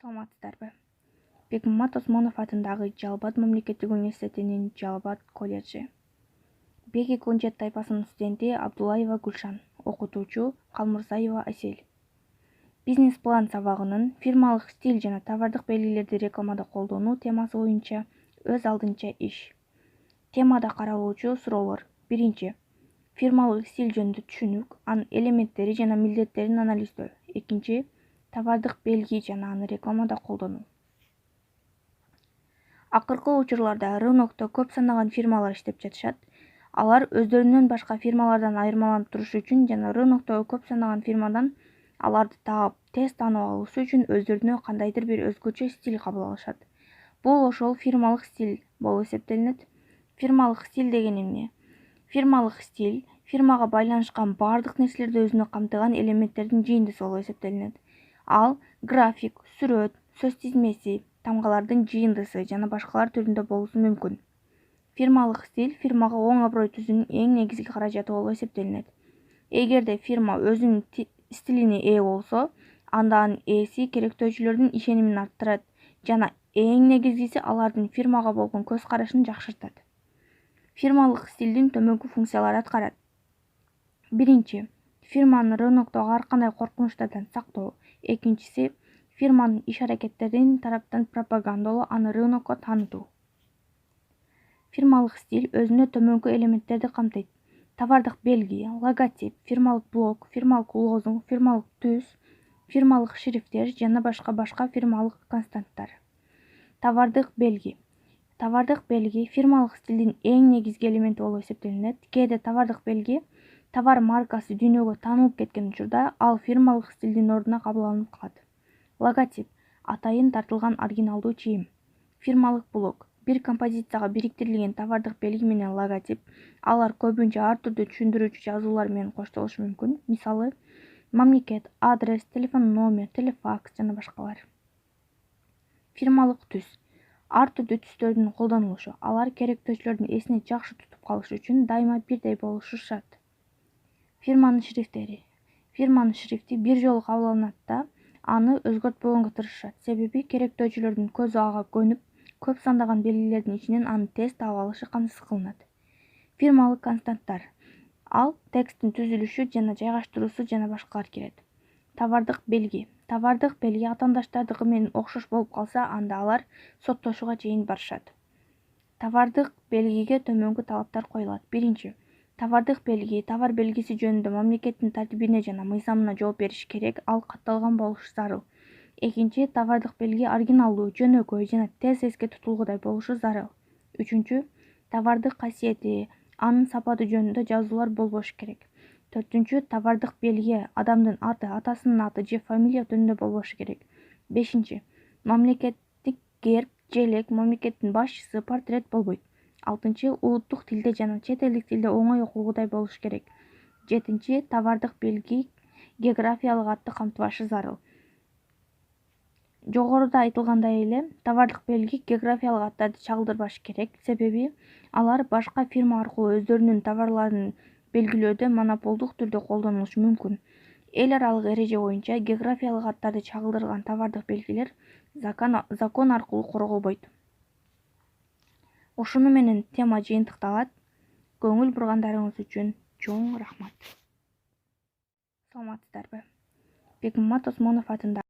Саламатсыздарбы? Бегмамат Осмонов атындагы Жалал-Абад мамлекеттик университетинин Жалал-Абад колледжи. Беги Кунжет тайпасынын студенти Абдуллаева Гүлшан, окутуучу Калмурзаева Асель. Бизнес-план сабагынын фирмалык стиль жана товардык белгилерди рекламада колдонуу темасы боюнча өз алдынча иш. Темада каралуучу суроолор: биринчи, фирмалык стиль жөнүндө түшүнүк, анын элементтери жана милдеттерин анализдөө. Экинчи, товардык белги жана аны рекламада колдонуу. Акыркы учурларда рынокто көп сандаган фирмалар иштеп жатышат. Алар өздөрүнөн башка фирмалардан айырмаланып турушу үчүн жана рыноктогу көп сандаган фирмадан аларды таап, тез таанып алуусу үчүн өздөрүнө кандайдыр бир өзгөчө стиль кабыл алышат. Бул ошол фирмалык стиль болуп эсептелинет. Фирмалык стиль деген эмне? Фирмалык стиль фирмага байланышкан баардык нерселерди өзүнө камтыган элементтердин жыйындысы болуп эсептелинет. Ал график, сүрөт, сөз тизмеси, тамгалардын жыйындысы жана башкалар түрүндө болушу мүмкүн. Фирмалык стиль фирмага оң аброй түзүүнүн эң негизги каражаты болуп эсептелинет. Эгерде фирма өзүнүн стилине ээ болсо, анда анын ээси керектөөчүлөрдүн ишенимин арттырат жана эң негизгиси алардын фирмага болгон көз карашын жакшыртат. Фирмалык стилдин төмөнкү функциялары аткарат. Биринчи, фирманы рыноктогу ар кандай коркунучтардан сактоо. Экинчиси, фирманын иш-аракеттерин тараптан пропагандалоо, аны рынокко таанытуу. Фирмалык стиль өзүнө төмөнкү элементтерди камтыйт: товардык белги, логотип, фирмалык блог, фирмалык лозунг, фирмалык түс, фирмалык шрифттер жана башка фирмалык константтар. Товардык белги. Товардык белги фирмалык стилдин эң негизги элементи болуп эсептелинет. Кээде товардык белги товар маркасы дүйнөгө таанылып кеткен учурда ал фирмалык стилдин ордуна кабыл алынып калат. Логотип атайын тартылган оригиналдуу чийим. Фирмалык блог бир композицияга бириктирилген товардык белги менен логотип. Алар көбүнчө ар түрдүү түшүндүрүүчү жазуулар менен коштолушу мүмкүн. Мисалы, мамлекет, адрес, телефон номер, телефакс жана башкалар. Фирмалык түс ар түрдүү түстөрдүн колдонулушу. Алар керектөөчүлөрдүн эсине жакшы тутуп калыш үчүн дайыма бирдей болушу шарт. Фирманын шрифттери. Фирманын шрифти бир жолу кабыл алынат да, аны өзгөртпөгөнгө тырышышат. Себеби керектөөчүлөрдүн көзү ага көнүп, көп сандаган белгилердин ичинен аны тез таап алышы камсыз кылынат. Фирмалык константтар. Ал тексттин түзүлүшү жана жайгаштыруусу жана башкалар кирет. Товардык белги. Товардык белги атаандаштардыкы менен окшош болуп калса, анда алар соттошууга чейин барышат. Товардык белгиге төмөнкү талаптар коюлат. Биринчи, товардык белги товар белгиси жөнүндө мамлекеттин тартибине жана мыйзамына жооп бериши керек, ал катталган болушу зарыл. Экинчи, товардык белги оригиналдуу, жөнөкөй жана тез эске тутулгудай болушу зарыл. Үчүнчү, товардык касиети, анын сапаты жөнүндө жазуулар болбошу керек. Төртүнчү, товардык белги адамдын аты, атасынын аты же фамилия түрүндө болбошу керек. Бешинчи, мамлекеттик герб, желек, мамлекеттин башчысы, портрет болбойт. Алтынчы, улуттук тилде жана чет элдик тилде оңой окулгудай болушу керек. Жетинчи, товардык белги географиялык атты камтыбашы зарыл. Жогоруда айтылгандай эле, товардык белги географиялык аттарды чагылдырбашы керек, себеби алар башка фирма аркылуу өздөрүнүн товарларын белгилөөдө монополдук түрдө колдонулушу мүмкүн. Эл аралык эреже боюнча географиялык аттарды чагылдырган товардык белгилер закон аркылуу корголбойт. Ушуну менен тема жыйынтыкталат. Көңүл бургандарыңыз үчүн чоң рахмат. Саламатсыздарбы? Бегмамат Осмонов атындагы